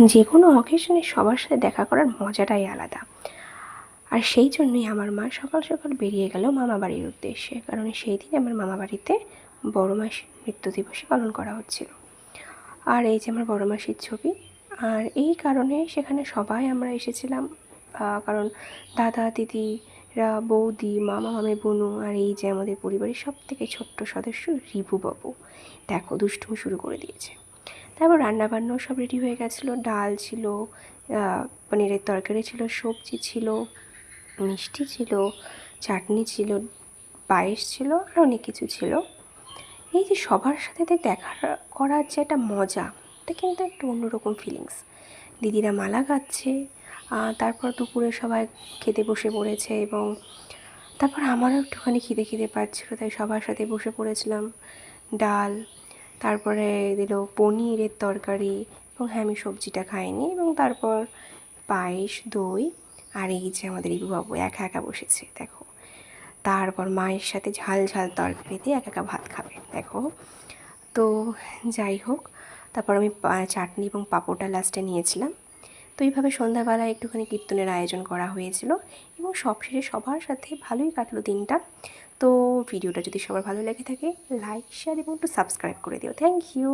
যে কোনো অকেশনে সবার সাথে দেখা করার মজাটাই আলাদা। আর সেই জন্যই আমার মা সকাল সকাল বেরিয়ে গেল মামাবাড়ির উদ্দেশ্যে, কারণ সেই দিন আমার মামাবাড়িতে বড় মাসির মৃত্যু দিবস পালন করা হচ্ছিল। আর এই যে আমার বড় মাসির ছবি। আর এই কারণে সেখানে সবাই আমরা এসেছিলাম, কারণ দাদা দিদিরা, বৌদি, মামা মামি, বুনু, আর এই যে আমাদের পরিবারের সবথেকে ছোট্ট সদস্য রিভু বাবু, দেখো দুষ্টুমি শুরু করে দিয়েছে। তারপর রান্নাবান্নাও সব রেডি হয়ে গেছিলো। ডাল ছিল, পনিরের তরকারি ছিল, সবজি ছিল, মিষ্টি ছিল, চাটনি ছিল, পায়েস ছিল, আর অনেক কিছু ছিল। এই যে সবার সাথে দেখা করার যে একটা মজা, এটা কিন্তু একটা অন্যরকম ফিলিংস। দিদিরা মালা গাচ্ছে, তারপর দুপুরে সবাই খেতে বসে পড়েছে, এবং তারপর আমারও একটুখানি খিদে পাচ্ছিলো, তাই সবার সাথে বসে পড়েছিলাম। ডাল, তারপরে দিল পনিরের তরকারি, এবং হ্যাঁ আমি সবজিটা খাইনি, এবং তারপর পায়েস, দই, আর এই যে আমাদের ইবু বাবু একা একা বসেছে দেখো। তারপর মায়ের সাথে ঝাল ঝাল তরকারি দিয়ে একা একা ভাত খাবে দেখো। তো যাই হোক, তারপর আমি চাটনি এবং পাঁপড়টা লাস্টে নিয়েছিলাম। তো এইভাবে সন্ধ্যাবেলায় একটুখানি কীর্তনের আয়োজন করা হয়েছিল, এবং সবশেষে সবার সাথে ভালোই কাটলো দিনটা। তো ভিডিওটা যদি সবার ভালো লেগে থাকে, লাইক, শেয়ার এবং একটু সাবস্ক্রাইব করে দিও। Thank you.